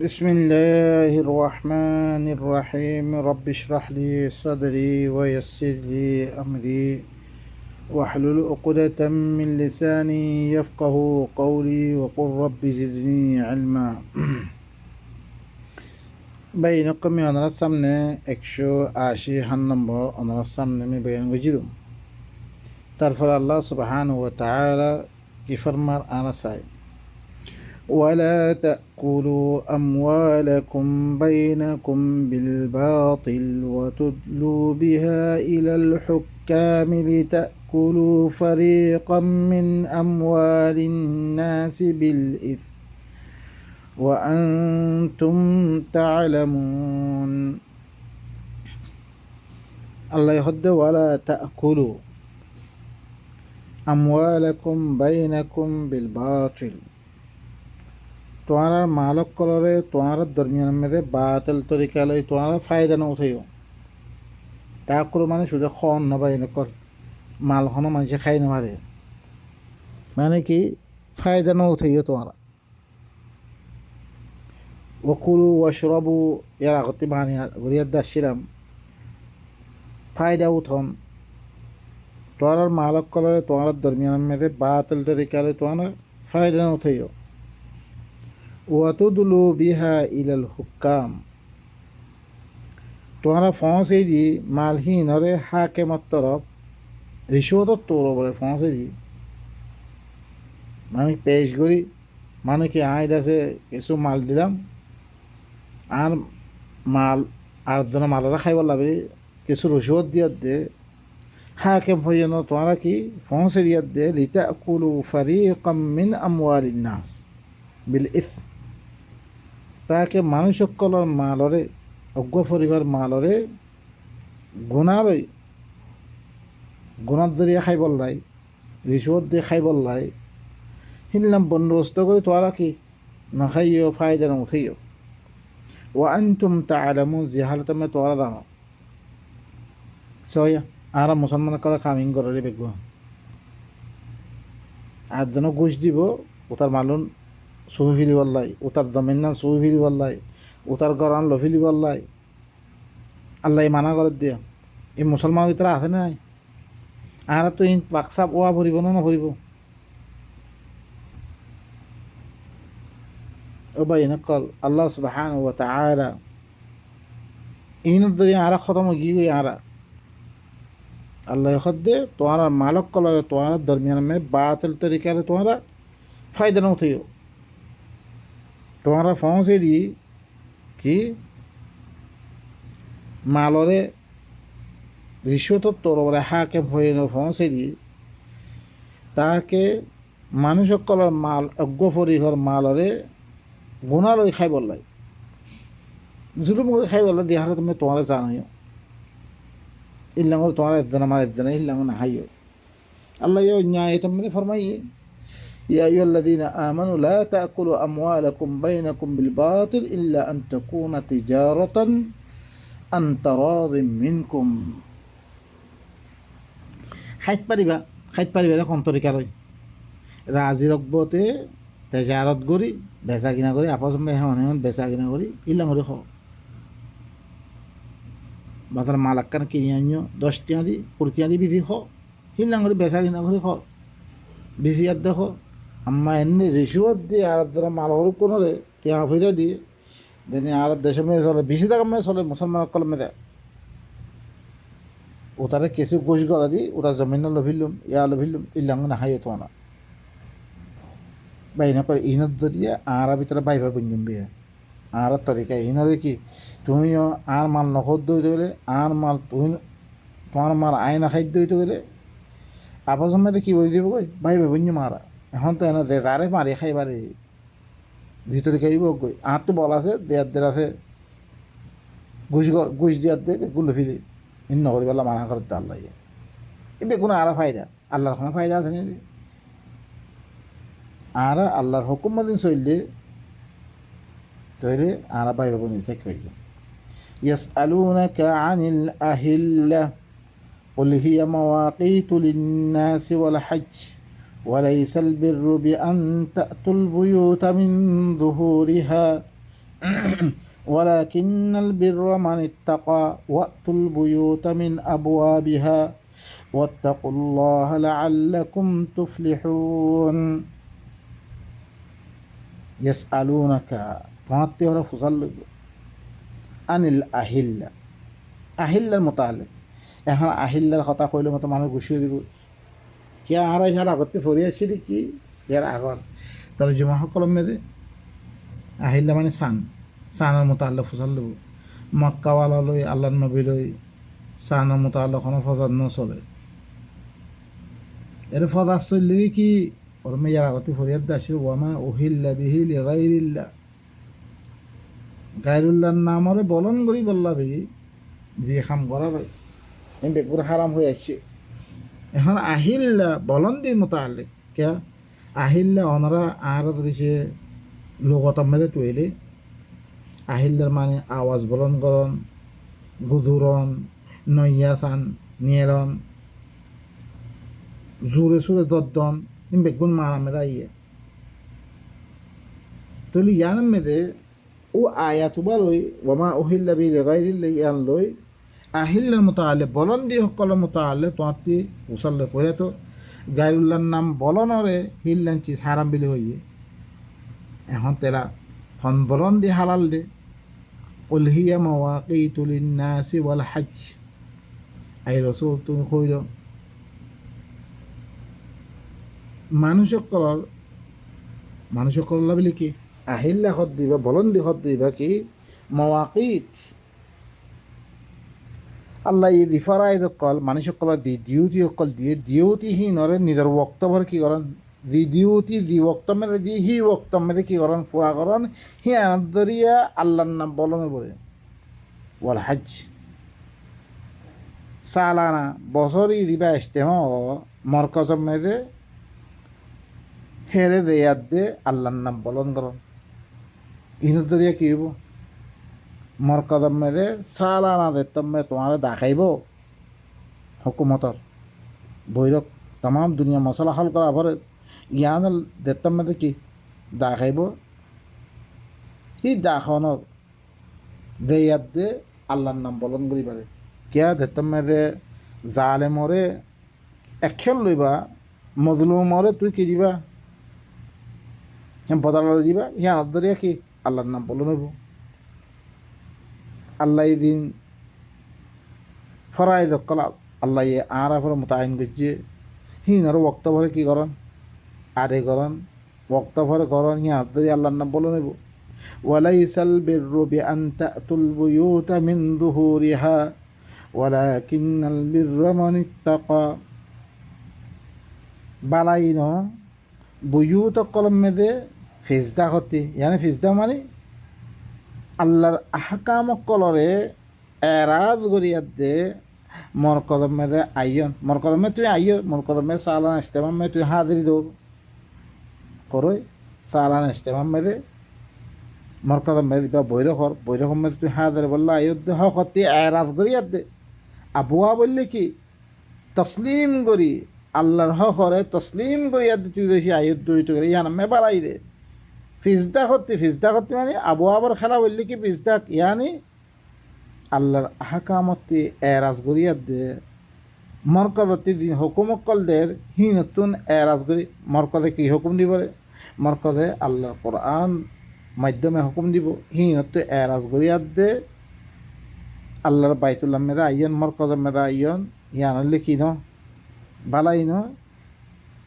بسم الله الرحمن الرحيم رب اشرح لي صدري ويسر لي أمري واحلل عقدة من لساني يفقه قولي وقل رب زدني علما بينكم أنا সামনে 180 নম্বর আমার সামনে আমি বয়ান করেছিলাম। তারপর আল্লাহ সুবহানাহু ওয়া তাআলা কি ফরমান আনা চাই ولا تأكلوا أموالكم بينكم بالباطل وتدلوا بها إلى الحكام لتأكلوا فريقا من أموال الناس بالإثم وأنتم تعلمون الله يهد ولا تأكلوا أموالكم بينكم بالباطل तुम्हारा मालक कलरे तुम्हारा दरमियान में दे बातल तरीका लई तुम्हारा फायदा न उठाइयो ताकुर माने शुद्ध खन न बाई न कर माल खन मानसे खाई न मारे माने कि फायदा न उठाइयो तुम्हारा वकुलु वशरबु यार गति माने गुरिया दाशिराम फायदा उठन तुम्हारा मालक कलरे तुम्हारा दरमियान में दे बातल तरीका लई तुम्हारा फायदा न उठाइयो ওয়াতুদুলু বিহা ইলাল হুকাম তোমারা ফৌঁসে দি মালহীনরে হাকেমত তরফ রিশ্বতত তোর বলে ফৌঁসে দি মানে পেশ করি মানে কি আইড আছে কিছু মাল দিলাম আর মাল আর জন মালরা খাইবার লাগে কিছু রসুয়ত দিয়াত দে হাকেম হইন তোমারা কি ফৌঁসে দিয়াত দে লিতাকুলু ফারিকাম মিন আমওয়ালিন নাস বিল ইসম তাকে মানুষ সকলের মালরে অজ্ঞ পরিবার মালরে গুণালয় গুণার দরিয়া খাই বললাই রিসুয়ত দিয়ে খাই বললাই হিনলাম বন্দোবস্ত করে তোরা কি না খাইও ফায়দা না উঠাইও ও আনতুম তাআলামু যে হালতে মে তোরা দানো সয়া আর মুসলমান করা কামিং করে বেগু আর যেন ঘুষ দিব ওটার মালুন সুফিলি বললাই ওটার জমিন না সুফিলি বললাই ওটার গরান লফিলি বললাই আল্লাহ মানা করে দিয়া এই মুসলমান ভিতরে আছে নাই আর তো ইন বাক্সা ওয়া ভরিব না ভরিব ও ভাই নকল আল্লাহ সুবহানাহু ওয়া তাআলা ইন দরি আর খতম গিয়ে আর আল্লাহ খদ্দে তোমার মালক কলে তোমার দরমিয়ান মে বাতিল তরিকা তোমার ফায়দা না উঠাইও তোমারা ফৌঁসে দি কি মালরে রিশ্বত তোর বলে হাকে ভয়ে ফৌঁসে দি তাকে মানুষ সকলের মাল অজ্ঞ পরিঘর মালরে গুণালয় খাই বললাই জুলুম করে খাই বললাই দেহারে তুমি তোমার জানাইও ইল্লাঙ্গর তোমার একজন আমার একজন ইল্লাঙ্গ না হাইও আল্লাহ ন্যায় তুমি ফরমাইয়ে يا أيها الذين آمنوا لا تأكلوا أموالكم بينكم بالباطل إلا أن تكون تجارة عن تراض منكم খাইত পারিবা কোন তরিকা লই রাজি রকবতে তেজারত করি বেচা কিনা করি আপস হেমন বেচা কিনা করি ইল্লাং করে খাও বাজার মাল একখান কিনে আনিও 10 টিয়া দি 20 টিয়া দি বিধি খাও ইল্লাং করে বেচা কিনা করে খাও বেশি আর দেখো আম্মা এমনি রিসুয়ত দিয়ে আর যারা মাল হরু কোনো রে তিয়া ফিরে দিয়ে দেনে আর দেশে মেয়ে চলে বেশি টাকা মেয়ে চলে মুসলমান কলমে দেয় ও তারা কিছু গোশ করা দি ওরা জমিন লভিলুম ইয়া লভিলুম ইল্লাং না হাই তো না বাইনা করে ইনত জরিয়া আর ভিতরে বাইবা বুঝুম বিয়ে আর তরিকা ইনরে কি তুমিও আর মাল নখদ দইতে গেলে আর মাল তুমি তোমার মাল আয়না খাদ্য দইতে গেলে আপস মেয়েদের কি বলে দিব কই বাইবা বুঝুম মারা এখন তো এনে দে তারে মারি খাইবারে ভিতরে খাইব গই আর তো বল আছে দেয়ার আছে ঘুষ দিয়ার দে গুলো ফিরে ইন নগরী বেলা মানা করতে আল্লাহ এ বেগুন আর ফায়দা আল্লাহর কোনো ফায়দা আছে না আর আল্লাহর হুকুম মদিন চললে তৈরি আর বাইবা বনি থেকে হইল ইয়াসআলুনাকা আনিল আহিল্লাহ قل هي مواقيت للناس والحج وليس البر بأن تأتوا البيوت من ظهورها ওয়ালাকিন্নাল বিররা মান ইত্তাকা ওয়াতুল বুয়ুতা মিন আবওয়াবিহা ওয়াত্তাকুল্লাহা লাআল্লাকুম তুফলিহুন। ইয়াসআলুনাকা তোমাতে ওরা ফুসাল আনিল আহিল্লা, আহিল্লার মোতালেক। এখন আহিল্লার কথা কইলে মতো মানুষ গুছিয়ে দিব কে আর ইহার আগতে ফরি আসছি কি ইয়ার আগর তাহলে জমা সকলম মেদে আহিল্লা মানে সান, সানের মোতাল্লা ফুসাল লব। মক্কাওয়ালা লই আল্লাহ নবী লই সানের মোতাল্লা কোনো ফজাদ নচলে। এর ফজাদ চললে কি ওর মেয়ার আগতে ফরিয়াদ দাসির ওয়ামা ওহিল্লা বিহি লিগাইরিল্লাহ, গায়রুল্লাহর নামরে বলন করি বললা বেজি যে খাম করা ভাই এই বেগুর হারাম হয়ে আসছে। এখন আহিল্লা বলন দিয়ে মোতালেক কে আহিল্লা ওনারা আর ধরেছে লোকতম মেদে তৈরি। আহিল্লার মানে আওয়াজ বলন করন, গুধুরন, নইয়াসান, নিয়েলন, জোরে সুরে দদ্দন বেগুন মারা মেদা ইয়ে তলি ইয়ান মেদে ও আয়াতুবা লই ওমা ওহিল্লা বি গায়রিল্লা ইয়ান লই আহিল্লার মোতালে বলন দিয়ে সকলের মোতালে তোমারটি উসাল্লে পড়ে তো গায়রুল্লাহর নাম বলনরে হিল্লান চিজ হারাম বিলি হইয়ে। এখন তেরা ফন বলন দিয়ে হালাল দে কুল হিয়া মাওয়াকিতু লিন্নাসি ওয়াল হজ। আই রাসূল তুমি কইল মানুষ সকল বলি কি আহিল্লা হদ দিবা বলন দি হদ দিবা কি মাওয়াকিত আল্লাহ ই দিফারাই কল মানুষ সকল দি ডিউটি সকল দিয়ে ডিউটিহীনরে নিজের বক্তব্য কি করেন দি ডিউটি দি বক্তব্য দি হি বক্তব্য কি করেন পুরা করেন হি আনন্দরিয়া আল্লাহর নাম বলনে বলে ওয়াল হজ সালানা বছরই দিবা ইস্তেমা মরকজ মেদে হেরে দেয়াত দে আল্লাহর নাম বলন করন ইনদরিয়া কি হইব মরকদম মেদে সালানা দেতমে তোমারে দেখাইব হুকুমতর বৈরক তাম দুনিয়া মশলা হল করা ভরে ইয়ান দেতম মেদে কি দেখাইব কি দেখানোর দেয়াত দে আল্লাহর নাম বলন করি পারে কিয়া দেতম মেদে জালেমরে অ্যাকশন লইবা মজলুমরে তুই কি দিবা বদল দিবা ইয়ান দরিয়া কি আল্লাহর নাম বলন হইব। আল্লাহ দিন ফরাই কলা আল্লাহ আর আফর মোতায়েন করছে হিনার বক্তব্যরে কি করেন আরে করেন বক্তব্যরে করেন হিয়ার ধরে আল্লাহর নাম বলে নেব। ওয়ালাইসাল বিররু বিআন তাতুল বুয়ুতা মিন যুহুরিহা ওয়ালাকিন্নাল বিররা মান ইত্তাকা। বালাইন বুয়ুত কলম মেদে ফিজদা হতে ইয়ানি ফিজদা মানে আল্লাহর আহকাম কলরে এরাজ গরিয়াত দে মরকদম মেদে আইয়ন মরকদমে তুই আইয় মরকদমে সালান ইস্তেমাম মে তুই হাজিরি দৌড় করই সালান ইস্তেমাম মেদে মরকদম মেদে বা বৈরকম মেদে তুই হাজির বললা আয়োধ্যে হকতি এরাজ গরিয়াত দে আবুয়া বললে কি তসলিম করি আল্লাহর হকরে তসলিম করিয়াত তুই দেখি আয়োধ্য হইতে করি ইয়ান মে বাড়াই দে ফিজদা করতে মানে আবু আবার খেলা বললি কি ফিজদা ইয়ানি আল্লাহর আহকামতি এরাজ গরিয়াত দে মরকদতি দিন হুকুমকল দের হি নতুন এরাজ গরি মরকদে কি হুকুম দিব মরকদে আল্লাহর কোরআন মাধ্যমে হুকুম দিব হি নতুন এরাজ গরিয়াত দে আল্লাহর বাইতুল্লাহ মেদা আইয়ন মরকদ মেদা আইয়ন ইয়ানলে কি ন বালাই ন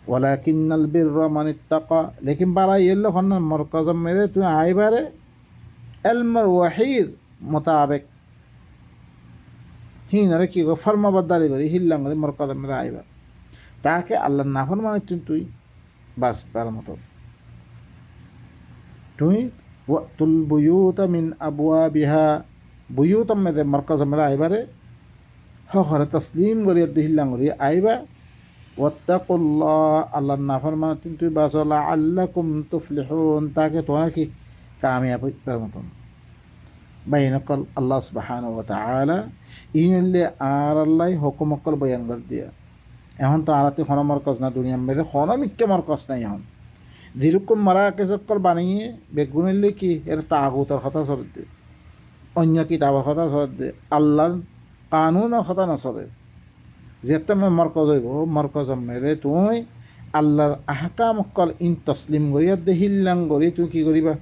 ওয়ালাকিন্নাল বিররা মান ইত্তাকা লেকিন বালাই এল্লো হন মরকজ মেদে তুই আইবারে এলমর ওয়াহির মোতাবেক হিনরে কি গো ফরমাবদারি করি হিল্লাঙ্গরি মরকজ মেদে আইবার তাকে আল্লাহর নাফর মানে তুই বাস তার মতো তুই ওয়াতুল বুয়ুতা মিন আবওয়াবিহা বুয়ুতম মেদে মরকজ মেদে আইবারে হরে তসলিম করি হিল্লাঙ্গরি আইবা ওয়াত্তাকুল্লাহ আল্লাহর নাফরমানি তুই বাঁচো লাআল্লাকুম তুফলিহুন তাকে তোমার কি কামিয়াব হইবার মতন বাইনকল আল্লাহ সুবহানাহু ওয়া তাআলা ইনলে আর আল্লাহ হুকুমকল বয়ান করে দিয়া এখন তো আরাতে কোনো মরকজ না দুনিয়ার মধ্যে কোনো মিক্কে মরকজ নাই এখন যেরকম মারা কেসকল বানিয়ে বেগুনিলে কি এর তাগুতের কথা চলে দে, অন্য কিতাবের কথা চলে দে, আল্লাহর কানুনের কথা নচলে। যেটা মরকজ হইব মরকজ মেরে তুই আল্লাহর আহকাম অকল ইন তসলিম করিয়া দে হিল্লাং করি তুই কি করিবা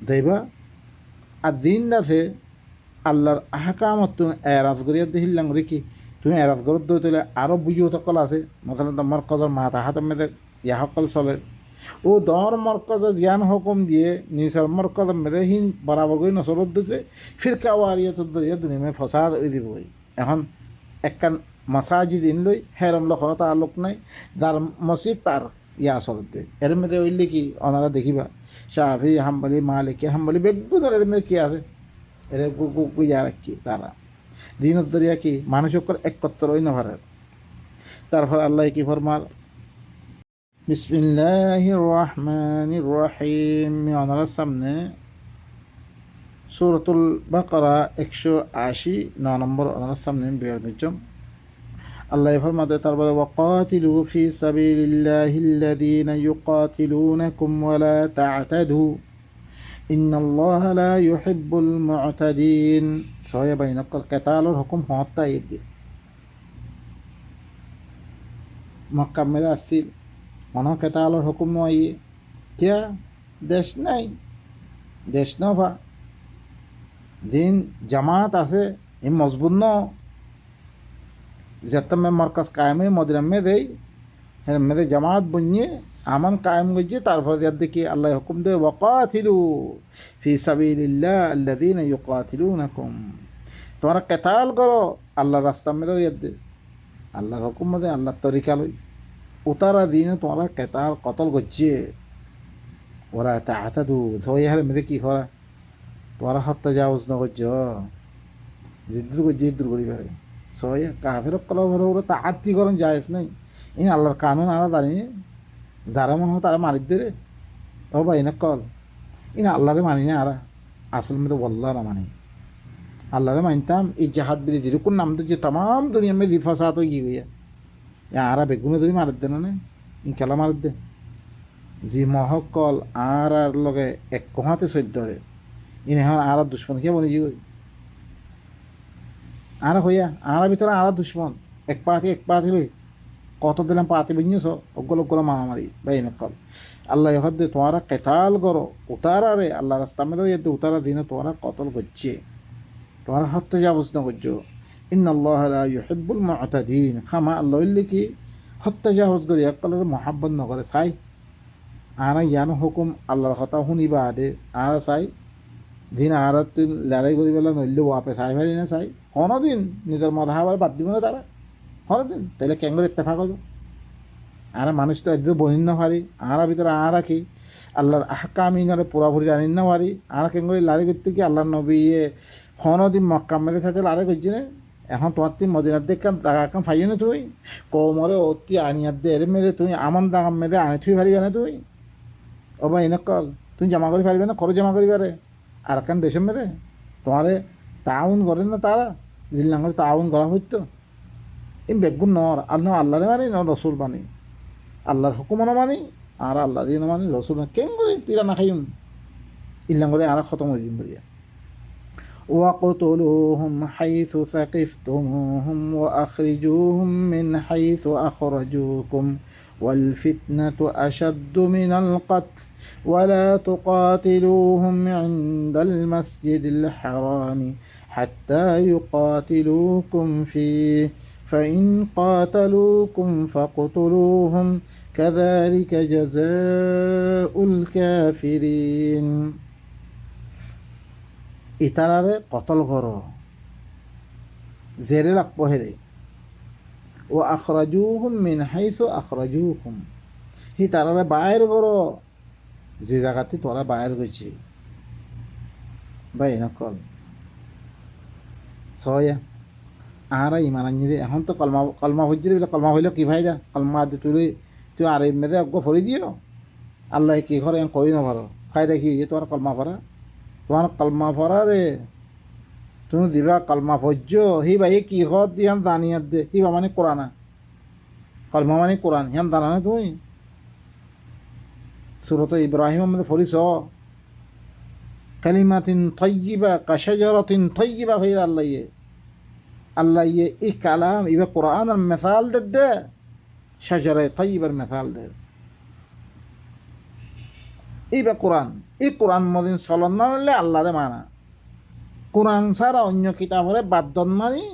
দেবা। আর দিন আছে আল্লাহর আহকামত তুমি এরাজ করিয়া দে হিল্লাং করি কি তুমি এরাজ করত দই তুলে আরও বুঝিও সকল আছে মতলব মরকজের মাথা হাতের মেয়েদে ইয়া সকল চলে ও দর মরকজের জ্ঞান হুকুম দিয়ে নিজের মরকজের মেয়েদে হিন বরাবর করে নসরত দিতে ফিরকা ওয়ারিয়ত দরিয়া দুনিয়া ফসাদ ওই দিবই। এখন একখান মাসাজিদ ইনলই হেরম লক্ষণ তার লোক নাই, যার মসজিদ তার ইয়া চলতে এর মধ্যে ওইলে কি ওনারা দেখিবা শাফি হাম্বলি মালিকি হাম্বলি বেগুনের এর মধ্যে কি আছে এর ইয়া রাখি তারা দিনত দরিয়া কি মানুষের একত্র ওই না পারে। তারপর আল্লাহ কি ফরমার বিসমিল্লাহির রহমানির রহিম ওনার সামনে সূরাতুল বাকারা 189 নম্বর ওনার সামনে বিয়ার বিজম আল্লাহ ফরমাতে তারপরে ওয়াকাতিলু ফি সাবিলিল্লাহিল্লাযীনা ইউকাতিলুনাকুম ওয়ালা তা'তাদু ইন্নাল্লাহা লা ইউহিব্বুল মু'তাদিন। সহিহ বাইনাকুল কিতালুর হুকুম হতা ইদি মক্কা মে আসিল মনো কিতালুর হুকুম নয় কিয়া দেশ নাই দেশ নভা জিন জামাত আছে এই মজবুত ন যেতাম মরকাজ কায়েমে মদিনা মে দেই হ্যাঁ মেদে জামাত বনিয়ে আমান কায়েম গিয়ে তারপরে যার দেখি আল্লাহ হুকুম দে ওয়াকাতিলু ফি সাবিলিল্লাহ আল্লাযীনা ইউকাতিলুনাকুম তোমরা কিতাল করো আল্লাহর রাস্তা মে দাও ইয়াদ দে আল্লাহর হুকুম মে আল্লাহর তরিকা লই উতারা দিনে তোমরা কিতাল কতল গজ্জে ওরা তা'তাদু ধোয়ার মেদে কি করা তোমরা হত্যা যাওজ না গজ্জ জিদ্দুর গজ্জে জিদ্দুর করি পারে সবাই কাফের কলা ভরে ওরা তাআতি করেন জায়েজ নাই ইন আল্লাহর কানুন আরা জানি যারা মনে হয় তারা মারি দে ও ভাই না কল ইন আল্লাহরে মানি না আরা আসল মধ্যে বল্লা না মানি আল্লাহরে মানতাম এই জাহাদ বিলি যেরকম নাম তো যে তাম দুনিয়া মে দিফাসাত হয়ে গিয়ে আরা বেগুনে ধরি মারি দে না ইন খেলা মারি দে জি মহকল আর আর লগে এক কহাতে সহ্য ধরে ইন এখন আর দুশ্মন কে বলি যে আর হইয়া আর ভিতরে আর দুশ্মন এক পাতি লই কত দিলাম পাতি বুঝিস ওগুলো মারামারি বাই নকল আল্লাহ হদ্দে তোমরা কেতাল করো উতারা রে আল্লাহ রাস্তা মে দাও উতারা দিনে তোমরা কতল করছে তোমরা হত্যা যাবস না করছো ইন্নাল্লাহা লা ইউহিব্বুল মু'তাদিন খামা আল্লাহ ইল্লি কি হত্যা যাবস করি এককালের মহাব্বত ন করে চাই আর ইয়ান হুকুম আল্লাহর কথা শুনিবা দে আর চাই দিন আর তুই লড়াই করি পেলা নইলে ওয়াপে চাই ফেলি না চাই কোনোদিন নিজের মত হাবার বাদ দিব না তারা কোনোদিন তাইলে কেঙ্গর ইত্তেফাক হইব আর মানুষ তো একদম বনিন না পারি আর ভিতরে আর কি আল্লাহর আহকাম ইনারে পুরাপুরি জানিন না পারি আর কেঙ্গরি লড়াই করতে কি আল্লাহর নবী কোনোদিন মক্কা মেরে থাকতে লড়াই করছি না এখন তোমার তুই মদিনার দেখকান দাগাকাম ফাইও না তুই কোমরে অতি আনিয়ার দে এর মেয়েদে তুই আমন দাগাম মেয়েদে আনি থুই পারিবে না তুই ও ভাই নকল তুই জমা করি পারিবে না খরচ জমা করি পারে আর কান দেশের মেয়েদে তোমারে তাউন করে না তারা জিল্লাঙ্গরে তাউন করা হইতো এই বেগুন নর আর ন আল্লাহরে মানি ন রসুল মানি আল্লাহর হুকুম না মানি আর আল্লাহ দিয়ে না মানি রসুল মানি কেন করে পিরা না খাইম ইল্লাঙ্গরে আর খতম হয়ে দিন বলিয়া وَاقْتُلُوهُمْ حَيْثُ ثَقِفْتُمُوهُمْ وَأَخْرِجُوهُمْ مِنْ حَيْثُ أَخْرَجُوكُمْ وَالْفِتْنَةُ أَشَدُّ مِنَ الْقَتْلِ وَلَا تُقَاتِلُوهُمْ عِندَ الْمَسْجِدِ الْحَرَامِ حَتَّى يُقَاتِلُوكُمْ فِيهِ فَإِنْ قَاتَلُوكُمْ فَاقْتُلُوهُمْ كَذَلِكَ جَزَاءُ الْكَافِرِينَ ইতারারে কতল করো জেরে লাগবো হেরে ও আখরাজুহুম মিন হাইসু আখরাজুহুম হি তারারে বাইর করো যে জায়গাতে তোরা বাইর করছি ভাই নকল সয়া আর ইমান আনি এখন তো কলমা হইছে বলে কলমা হইল কি ভাই যা কলমা দে তুই আর মেদে অজ্ঞ ফরি দিও আল্লাহ কি ঘরে কই না পারো ফায়দা কি তোমার কলমা পড়া তোমার কলমা পড়া রে তুমি দিবা কলমা ফজ্জ হি ভাই কি হত দিয়ান দানিয়াত দে হি মানে কোরআনা কলমা মানে কোরআন হিয়ান দানা না তুমি সূরাত ইব্রাহিম মধ্যে পড়িছ কালিমাতিন তাইয়্যিবা কাশাজারাতিন তাইয়্যিবা হইরা আল্লাহ এই কালাম ইবা কোরআনের মিসাল দে শাজারায়ে তাইয়্যিবার মিসাল দে ইবা কোরআন এই কোরআন মদিন চলন না হলে আল্লাহরে মানা কোরআন ছাড়া অন্য কিতাবরে বাদন মানি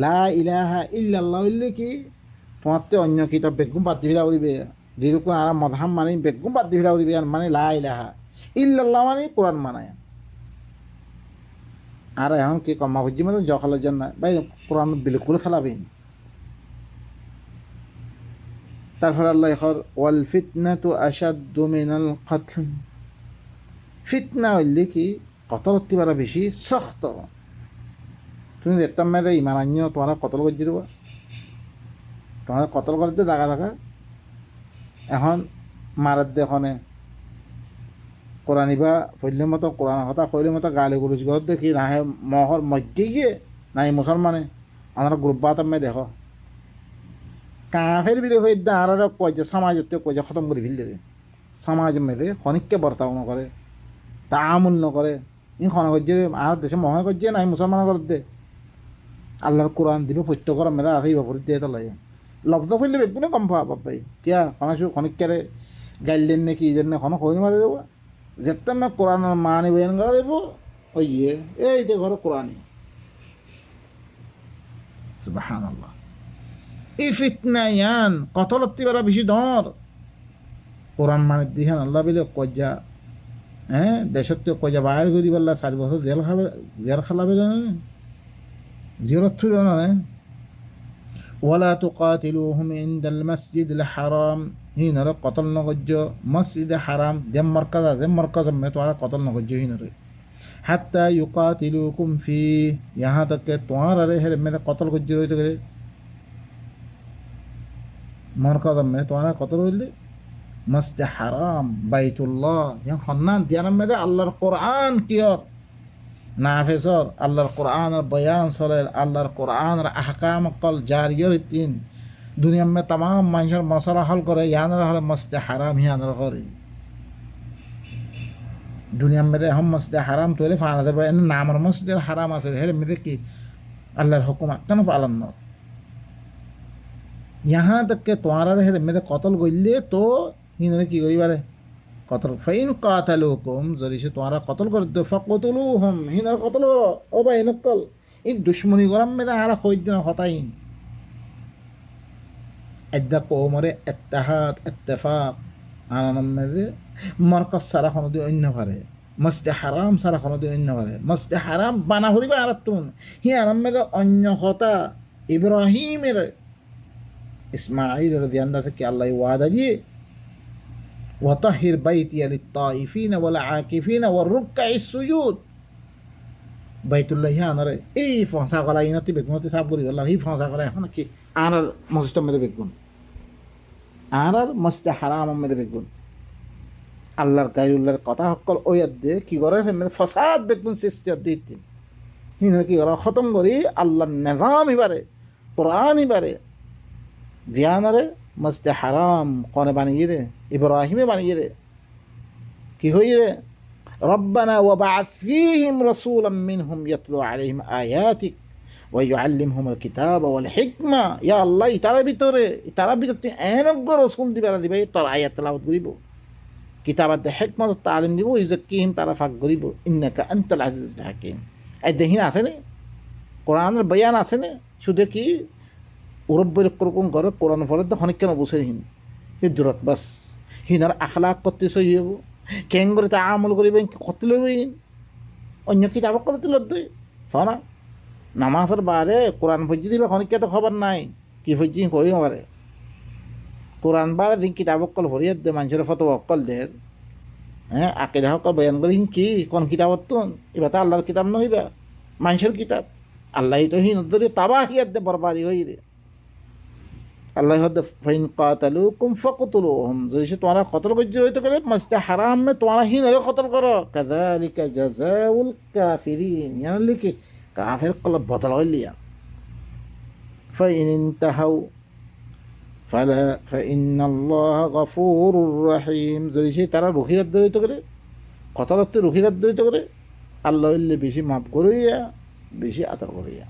লা ইলাহা ইল্লাল্লাহ হইলে কি তোমারতে অন্য কিতাব বেগুম বাদ দিবিলা উড়িবে যেরকম আর মদহাম মানি বেগুম বাদ দিবিলা উড়িবে মানে লা ইলাহা ইল্লাল্লাহ মানে কোরআন মানায় আর এখন কি কমা বুঝি মানে জখালের জন্য ভাই কোরআন বিলকুল খেলাবিন তারপর আল্লাহ ওয়াল ফিতনাতু আশাদ্দু মিনাল কতল ফিতনা হইলে কি কতল হতে বেশি শক্ত তুমি দেখতাম মেয়েদের ইমান আনিও তোমার কতল করছি দেবো তোমার কতল করতে দেখা দেখা এখন মারার দেখনে কোরআনিবা ফইলে মতো কোরআন কথা কইলে মতো গালি গুলুজ ঘর দেখি নাহে মহর মধ্যে গিয়ে নাই মুসলমানে আমরা গ্রুপ বাতাম মে দেখো কাফের বিলে হয়ে আর কয়েছে সমাজতে কয়েছে খতম করে ফেললে সমাজ মেয়েদের খনিককে বর্তাও নকরে তা আমূল নকরে ই খনা করছে আর দেশে মহা করছে নাই মুসলমান করতে আল্লাহর কোরআন দিবে পৈত্য করা মেয়েরা আছে বাপরি দিয়ে তো লাগে লব্ধ ফেললে বেগুনে কম পাওয়া পাপাই কিয়া খনাশু খনিককে গাইলেন নাকি এই জন্য খনক হয়ে মারে দেবো যেটা আমি কোরআনের মানে বয়ান করা দেবো ওই এই যে ঘরে কোরআন সুবহানাল্লাহ এই ফিতনা ইয়ান কতলত্তি বেড়া বেশি ধর কোরআন মানে দিহান আল্লাহ বিলে কজা হ্যাঁ দেশত কজা বাইর করি বললা 4 বছর জেল খালাবে জিরত থুল না ওয়ালা তুকাতিলুহুম ইনদাল মাসজিদিল হারাম হিনরে কতল নগজ্য মসজিদ হারাম যেম মরকাজ মে তোমার কতল নগজ্য হিনরে হাত্তা ইউকাতিলুকুম ফি यहाँ तक के तुम्हारा रे हेरे में कतल गज्ज रही तो करे मरकाज में तुम्हारा कतल होइले मस्जिद हाराम বাইতুল্লাহ यहाँ खन्नान दियाना में अल्लाहर कुरान कियर नाफिसर अल्लाहर कुरान और बयान सरे अल्लाहर कुरान और अहकाम कल जारियर तीन दुनिया में तमाम मानसर मसला हल करे यान रहा मस्जिद हराम यान रहा दुनिया में हम मस्जिद हराम तो फाना दे नाम मस्जिद हराम आसे हेरे में की अल्लाहर हुकुम कन पालन न यहाँ तक के तुम्हारा हेरे में कतल गइले तो हिने की करी बारे कतल फाइन कातलुकुम जरी से तुम्हारा कतल कर दो फकतलुहुम हिने कतल करो ओ भाई नकल इन दुश्मनी गरम में आरा खोज दिन हताइन أدى قومره اتحاد اتفاق على نمذي مركز سارة خنودي إنه فره مسجد حرام سارة خنودي إنه فره مسجد حرام بنا هوري بعرضتون هي نمذي أن خطا إبراهيم إسماعيل رضي الله عنه الله وعده دي وطهر بيتي للطائفين والعاكفين والركع السجود بيت الله هي أنا رأي إيه فانسا قلاينا تبكون تسابوري الله هي فانسا قلاينا هنا كي আনার মসজিদ মেয়েদের বেগুন আনার মসজিদে হারাম মেয়েদের বেগুন আল্লাহর গায়রুল্লাহর কথা সকল ওই দে কি করে ফসাদ বেগুন সৃষ্টি দিতে হিনে কি করে খতম করি আল্লাহর নিজাম ইবারে কোরআন ইবারে ধ্যানরে মসজিদে হারাম কোনে বানিয়ে রে ইব্রাহিমে বানিয়ে রে কি হই রে রব্বানা ওয়া বা'আথ ফীহিম রাসূলাম মিনহুম ইয়াতলু আলাইহিম আয়াতিক ويعلمهم الكتاب والحكمة يا الله ترى بتوري ترى بتوري أنا أقول رسول دي بردي بي ترى آيات تلاوت قريبو كتابة الحكمة والتعليم دي يزكيهم ترى فاق قريبو إنك أنت العزيز الحكيم الدهين عسني قرآن البيان عسني شو ده كي ورب القرآن قرأ قرآن فرد خانك كانوا بوسرين يدرك بس هنا أخلاق قطي سيبو كين قرأ تعامل قريبين قتلوين أنيو كتابة قرأت لدي صانا নামাজের বারে কোরআন ফজি দিবে খনিকে তো খবর নাই কি ফজি কই নবারে কোরআন বারে দিন কিতাব অকল ভরিয়াত দে মানুষের ফটো অকল দে হ্যাঁ আকিদা অকল বয়ান করি কি কোন কিতাবত তো এবার তো আল্লাহর কিতাব নইবা মানুষের কিতাব আল্লাহ তো হিন ধরে তাবাহিয়াত দে বরবাদি হই রে আল্লাহ হদ ফাইন কাতালুকুম ফাকতুলুহুম যদি তোমরা কতল করতে হইতো করে মসজিদ হারাম মে তোমরা হিন হলে কতল করো কাযালিকা জাযাউল কাফিরিন ইয়ানি লিখি কাফের কলব বদল হইলিয়া ফাইন ইনতাহাউ ফালা ফাইন্নাল্লাহা গফুরুর রহিম। যদি সে তারা রুখিদার দরিত করে, কথার অর্থে রুখিদার দরিত করে, আল্লাহ বেশি মাফ করিয়া, বেশি আদর করিয়া।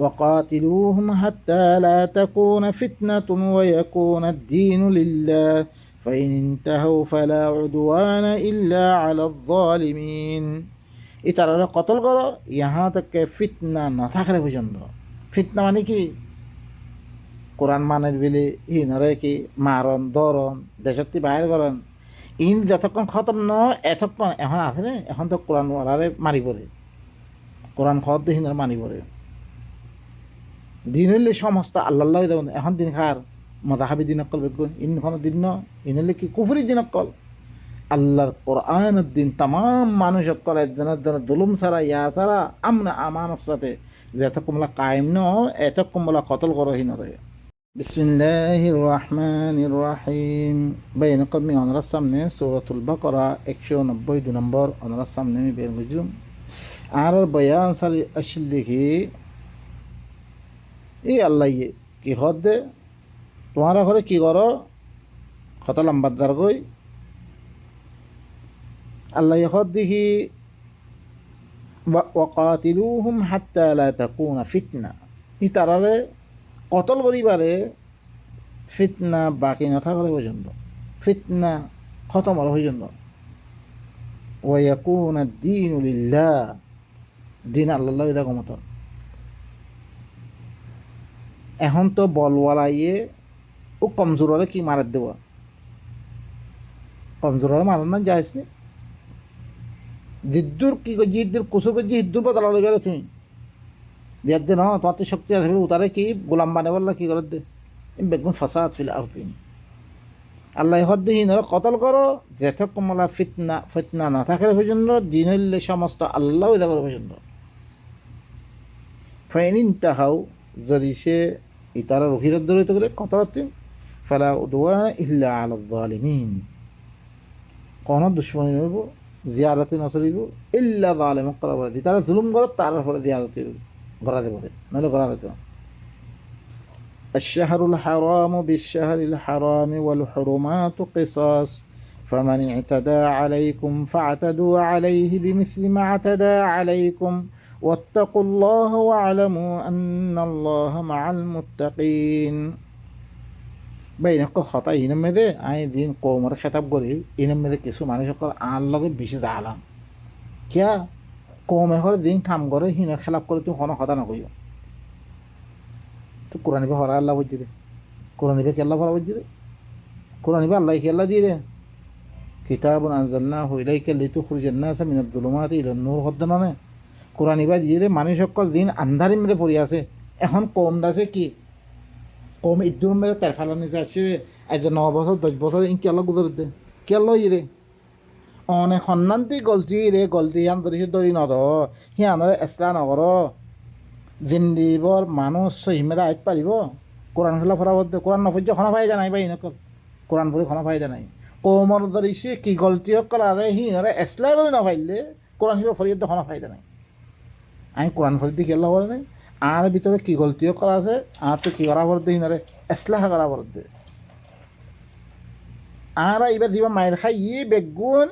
وقاتلوهم حتى لا تكون فتنة ويكون الدين لله فإن انتهوا فلا عدوان إلا على الظالمين। এই তারা কতল করো ইহা থেকে ফিতনা না থাকলে পর্যন্ত। ফিতনা মানে কি? কোরআন মানের বিলে ইনরে কি মারণ ধরন দেশত্তি বাহির করেন, ইন যতক্ষণ খতম ন এতক্ষণ এখন আছে না, এখন তো কোরআন ওয়ালারে মারি পড়ে, কোরআন খত হিনার মানি পড়ে। দিন হইলে সমস্ত আল্লাহ দেবেন। এখন দিন খার মজাহাবি দিন অকল বেগুন ইনখন দিন ন, ইন হইলে কি কুফরি দিন অকল। আল্লাহর কোরআনের দিন তাম মানুষ অকল একজনের জন্য জুলুম ছাড়া ইয়া ছাড়া আমরা আমানের সাথে যে এতক্ষমলা কায়েম ন এতক্ষমলা কতল করো হিনরে। বিসমিল্লাহির রহমানির রহিম। বাইন কলমি অনরার সামনে সূরাতুল বাকারা 190 নম্বর অনরার সামনে আমি বের বুঝুম আর বয়ান সালি আসল দেখি এই আল্লাহ কি হদ দে তোমারা ঘরে কি করো কথা লম্বাদার গই আল্লাহ হদ দেখি ওয়াকাতিলুহুম হাত্তা লা তাকুনা ফিতনা। ই তারারে কতল করিবারে ফিতনা বাকি না থাকার পর্যন্ত, ফিতনা খতম হওয়ার পর্যন্ত। ওয়ায়াকুনা দ্দীনু লিল্লাহ, দিন আল্লাহ দেখো মতো। এখন তো বলওয়ালাইয়ে ও কমজোরে কি মারার দেব, কমজোরে মারার না যাইস নি। জিদ্দুর কি জিদ্দুর কুসু করছি হিদ্দুর বদলা লই গেলে তুমি বিয়ার দে ন তোমার তো শক্তি আছে উতারে কি গোলাম বানে বললা কি করে দে বেগুন ফাসাদ ফিল আরদি। আল্লাহ হদ্দিহীন কতল করো যেতকমলা ফিতনা ফিতনা না থাকার পর্যন্ত, দিন হইলে সমস্ত আল্লাহ দেখার পর্যন্ত। ফাইনিন তাহাও যদি সে ইতারা রুখিদার দরিত করে কথা ফালা উদওয়ানা ইল্লা আলা যালিমিন, কোন দুশ্মনী নইব জিয়ারতে নচলিব ইল্লা যালিম করা দি তারা জুলুম করে তার ফলে জিয়ারতে গড়া দেব নইলে গড়া দিত। الشهر الحرام بالشهر الحرام والحرمات قصاص فمن اعتدى عليكم فاعتدوا عليه بمثل ما اعتدى عليكم واتقوا الله واعلموا أن الله مع المتقين। بين كل خطأ إنما ذا أي دين قوم رخطب قري إنما ذا كيسو معناه شكر الله بيش زعلان كيا قوم هر دين كام قري هنا خلاف قري تو خنا خطأ نقولي تو قرآن بهار الله وجده، قرآن بك الله فلا وجده، قرآن بك الله كي الله ديره كتاب أنزلناه إليك لتخرج الناس من الظلمات إلى النور خدنا نه কোরআন ইবা দিয়ে মানুষ সকল দিন আন্ধারের মধ্যে পড়ে আছে। এখন কম দাসে কি কম ইদুর মধ্যে তার ফালানি যাচ্ছে আজ 9 বছর 10 বছর ইন কেলা গুজর দে কেলা ইরে অনেক সন্নান্তি গলতি রে গলতি আন ধরে ধরি নদ হিয়ানরে এসলা নগর জিন্দিবর মানুষ সহিমেদা আইত পারিব কোরআন খেলা ফরাবদ কোরআন নফজ্য খনা পাই জানাই বা ইনকল কোরআন পড়ি খনা পাই জানাই কোমর ধরিছে কি গলতি কল আরে হিয়ানরে এসলা করে না পাইলে কোরআন হিবা ফরিয়দ খনা পাই জানাই। আমি কোরআন ফরিদি খেলা বলে নাই আর ভিতরে কি গলতিও করা আছে আর তো কি করা বলতে হিনারে এসলাহ করা বলতে আর এবার দিবা মায়ের খাই ই বেগুন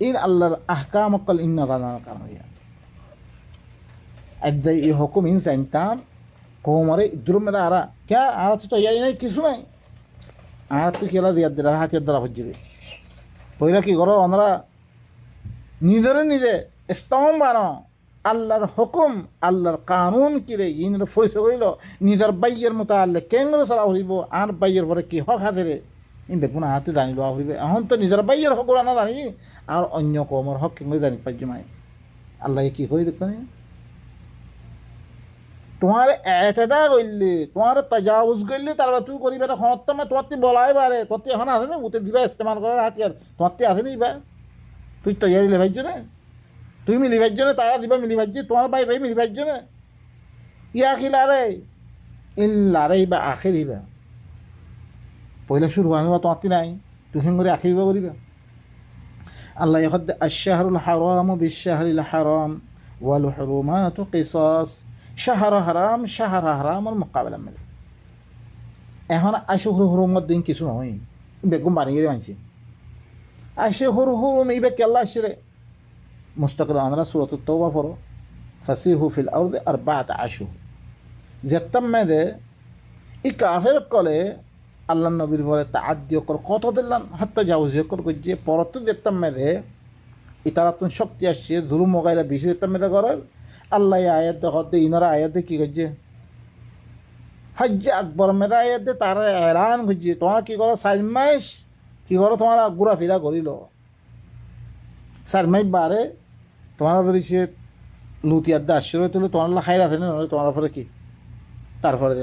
ইন আল্লাহর আহকাম অকল ইন নাজানার কারণ একদাই এই হুকুম ইন জানতাম কোমরে ইদুর মেদা আরা কে আর তো তৈরি নাই কিছু নাই আর তুই খেলা দিয়ার দিলা হাতিয়ার দ্বারা হজ্জিবে পয়লা কি করো ওনারা নিজরে নিজে স্তম বানো আল্লাহর হুকুম আল্লাহর কানুন কিরে ইনর ফয়সা করিল নিজের বাইয়ের মতো আল্লাহ কেঙ্গরে চলা হইব আর বাইয়ের পরে কি হক হাতে রে ইন বেগুন হাতে জানি লওয়া হইবে। এখন তো নিজের বাইয়ের হক না জানি আর অন্য কমর হক কেঙ্গরে জানি পাইজমাই আল্লাহ কি হই দেখনি তোমার এতেদা করলে তোমার তাজাউজ করলে তারপর তুই করিবে না খনত্তমে তোমার তুই বলাই বারে তোর এখন আছে না উতে দিবা ইস্তেমাল করার হাতিয়ার তোমার আছে না ইবা তুই তৈরি লেভাইছ না তুই মিলি ভাইজ না তারা দিবা মিলি ভাইজ তোমার ভাই ভাই মিলি ভাইজ না ইয়া খিলারে ইল্লারে বা আখের ইবা পয়লা শুরু হওয়া তোমার নাই তুই করে আখের ইবা করিবা। আল্লাহ ইয়াখদ আশ-শাহরুল হারাম বিশ-শাহরিল হারাম ওয়াল হুরুমাতু কিসাস শাহর হারাম শাহর হারামের মোকাবেলা মে এখন আসে সৰু সৰু দিন কিছু নহয় বেগুম বানিয়ে দিয়ে মানছি আসে সৰু সৰু ইবে কেল্লা আসছে মুস্তাকিল আমরা সুরতুত তওবা পড়ো ফাসিহু ফিল আরদি আরবাআত আশহুর যেতাম মেদে ই কাফের কলে আল্লাহ নবীর বলে তাআদ্দি কর কত দিলাম হাত্তা জাউজি কর যে পরত যেতাম মেদে ইতারাতুন শক্তি আসছে জুলুম মগাইরা বেশি যেতাম মেদে করার আল্লাহ আয়াত দেখতে ইনারা আয়াতে কি করছে হজ্জে আকবর মেদা আয়াতে তারা এলান করছে তোমরা কি করো 4 মাস কি করো তোমরা ঘোরাফেরা করিল 4 মাস বারে তোমরা যদি সে লুতিয়ার আশ্রয় তুলে তোমার খাই রাখে না তোমার পরে কি তারপরে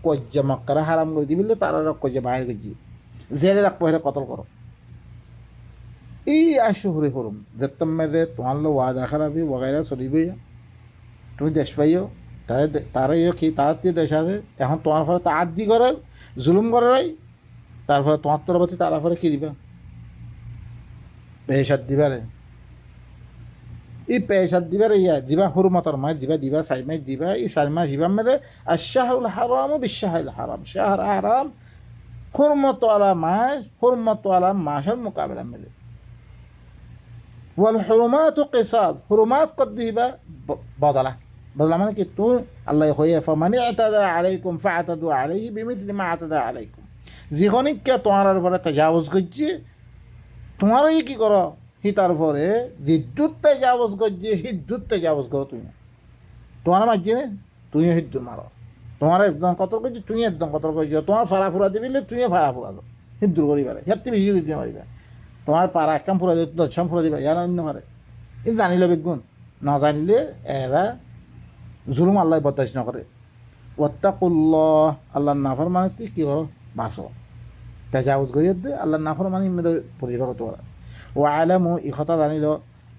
কজ্জা মক্কারা হারাম করে দিবিলে তারা কজ্জা বাইরে করছি জেলে রাখবো এটা কতল করো এই আশুহুরে হরুম যেতাম মেদে তোমার ওয়াদা খারাপি ওগাইরা চলিবই তুমি দেশ পাইও তারাই কি তার দেশ আছে এখন তোমার ফলে তা আদি করার জুলুম করারাই তারপরে তোমার তরফে তারা ফলে কি দিবা পেশাদ দিবারে এই পেশাদ দিবার ইয়া দিবা হুরমতর মাই দিবা 4 মাস দিবা এই 4 মাস দিবা মেদে আশ-শাহরুল হারাম বিশ-শাহরিল হারাম শাহর হারাম হুরমত আলা মাস হুরমত আলা মাসের মোকাবেলা মেদে ওয়াল হুরুমাতু কিসাস হুরুমাত কদ দিবা বদলা মানে কি তুই আল্লাহ হয়ে ফামানি আতাদা আলাইকুম ফাআতাদু আলাইহি বিমিথলি মা আতাদা আলাইকুম যেখানে কে তোমার উপরে তাজাউজ করছে তোমারই কি করো হি তারপরে হিদ্দুত তাজাউজ করছে হিদ্দুত তাজাউজ করো তুমি তোমার মাঝে তুমি হিদ্দুত মারো তোমার একদম কতল করছে তুমি একদম কতল করছো তোমার ফাড়াফুরা দিবিলে তুমি ফাড়াফুরা দো হিদ্দুর করি পারে হেতে বেশি দিতে পারিবা তোমার পাড়া একদম ফুরা দিবে দশম ফুরা দিবা ইয়ার অন্য পারে এই জানিলে বেগুন না জানিলে এরা জুলুম আল্লাহ বরদাস্ত নকরে ওয়াত্তাকুল্লাহ আল্লাহর নাফরমানি কি করো বাঁচো তাজাউজ করিয়ে দে আল্লাহর নাফরমানি মেদে পরিবার তোরা ওয়া আলামু ই কথা জানিল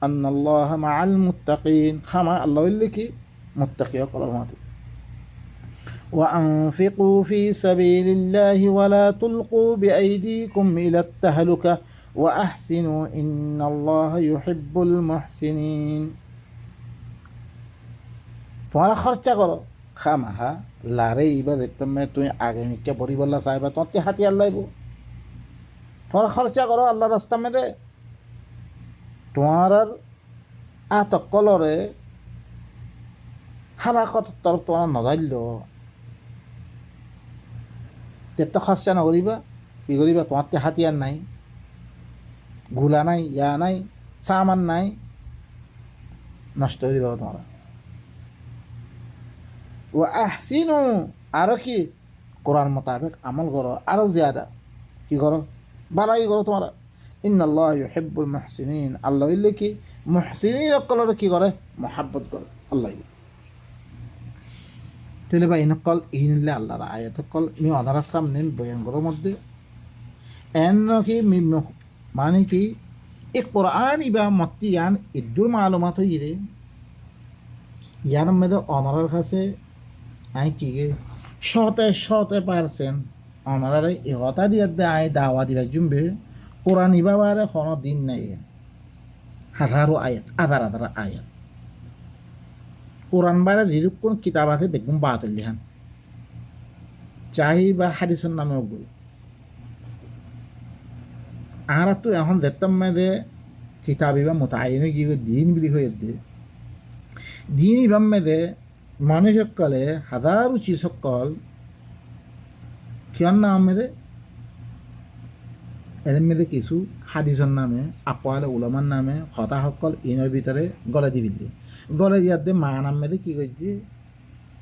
আন্নাল্লাহ মাআল মুত্তাকিন খামা আল্লাহ কি মুত্তাকিয়া কলার মতো وأنفقوا في سبيل الله ولا تلقوا بأيديكم إلى التهلكة وأحسنوا إن الله يحب المحسنين তোমার খরচা করো খামাহা লারে ইবা দেখতাম তুমি আগে মিকে বড়ি বললা চাইবা তোমার হাতিয়ার লাইব তোমার খরচা করো আল্লাহ রাস্তা মেদে তোমার আত কলরে হালাকত তরফ তোমার নজাইল এত খরচা নকরিবা কি করিবা তোমার হাতিয়ার নাই গুলা নাই ইয়া নাই সামান নাই নষ্ট হয়ে দিবা তোমার ও আহসিনু আরো কি কোরআন মোতাবেক আমল করো আরো জিয়াদা কি করো ভালাই করো তোমার ইন্নাল্লাহ ইউহিব্বুল মুহসিনিন আল্লাহ ইল্লে কি মুহসিনিন অকলর কি করে মহাব্বত করে আল্লাহ তাহলে বা ইনকল ইনলে আল্লাহর আয়াত কল মি অনারার সামনে বয়ান করার মধ্যে এন কি মানে কি এই কোরআন ইবা মত্তি ইয়ান ইদ্দুর মালুমাত হইরে ইয়ার মধ্যে অনারার কাছে আই কি গে শতে% অনারারে ইহতা দিয়ে আই দাওয়া দিবা জুমবে কোরআন ইবাবারে কোনো দিন নাই হাজারো আয়াত আধার আয়াত কোরআন বারে যেরকম কিতাব আছে বেগুন বাতিল লিহান চাহি বা হাদিসের নামে ওগুলো আর তো এখন দেখতাম মেয়েদে কিতাব ইবা মোতায়নে কি দিন বিলি হয়ে দিয়ে দিন ইবাম মেয়েদে মানুষ সকলে হাজারো চিজ সকল কিয়র নাম মেয়েদে এদের মেয়েদে কিছু হাদিসের নামে আকওয়ালে উলামার নামে কথা সকল ইনের ভিতরে গলে দিবিলি গলে দিয়াতে মা নাম মেয়েদে কি করছি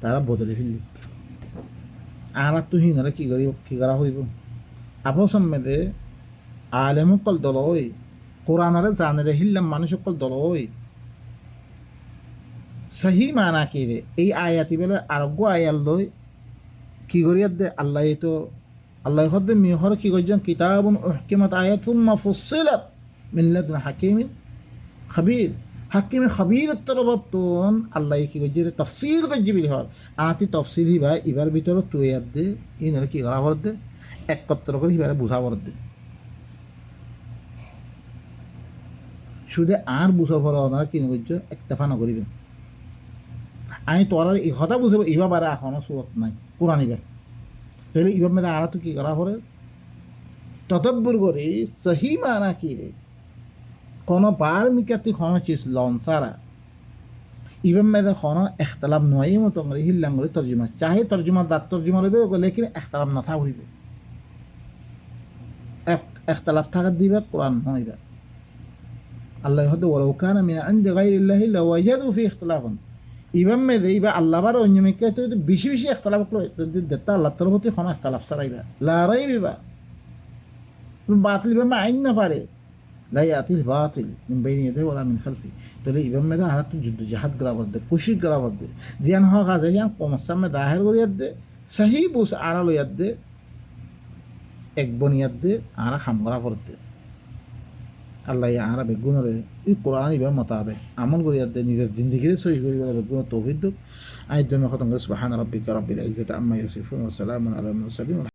তারা বদলে ফেললি আর তো হিনারা কি করা হইব আপসম মেয়েদে আলেম সকল দল হই কোরআনারে জানেরে হিল্লাম মানুষ সকল দল হই সহি মানা কি রে এই আয়াতি বেলে আরোগ্য আয়াল লই কি করিয়ার দে আল্লাহ তো আল্লাহ হদ্দে মিহর কি করছেন কিতাবুন উহকিমাত আয়াতুম মাফুসসিলাত মিন লাদুন হাকিমিন খাবীর হাকিমে খাবীর তরবতুন আল্লাহ কি করছে তাফসীর করছে বিহর আতি তাফসীর হিবা ইবার ভিতরে তুইয়ার দে ইনরে কি করা বল দে একত্র করে হিবারে বুঝা বল দে শুধু আর বুঝার পরে ওনারা কি করছে একতেফা নকরিবে আমি তোর এই কথা বুঝাবো ইবা বারে এখনো সুরত নাই কোরআন ইবার তাহলে ইবাম মেদা আরা তো কি করা পরে তদব্বর করে সহি মানা কি রে কোনো বার মিকাতি কোনো চিজ লন সারা ইবাম মেদা কোনো এখতলাফ নয় মতো করে হিল্লাং করে তর্জমা চাহে তর্জমা দাঁত তর্জমা রইবে লেকিন এখতলাফ না থাকবে এখতলাফ থাকার দিবে কোরআন নইবে আল্লাহ হয়তো ওলাউ কানা মিন ইনদি গায়রিল্লাহি লাওয়াজাদু ফি ইখতিলাফান ইবাম মেদে ইবা আল্লাহ বার অন্য মেকে তো বেশি বেশি ইখতিলাফ করলো দেতা আল্লাহ তার প্রতি কোনো ইখতিলাফ ছাড়াইবা লা রাইবা বাতিল ইবাম আইন না পারে لا يأتي الباطل من بين يديه ولا من خلفه تولي إبن مدا هرتو جد جهاد قرابر ده كوشي قرابر ده ديان ها غازه يان قوم السماء ظاهر ور يد صحيح بوس عرا لو يد এক বন يد عرا خم قرابر ده আল্লাহ আরা বেগুন রে এই কোরআন ইবা মোতাবেক আমল করি যাতে নিজের জিন্দেগিরে সহি করি বেগুন তৌফিক দুক আয়াত জন্য খতম করে সুবহান রাব্বিকা রাব্বিল ইজ্জাতি আম্মা ইয়াসিফুন ওয়া সালামুন আলাল মুরসালিন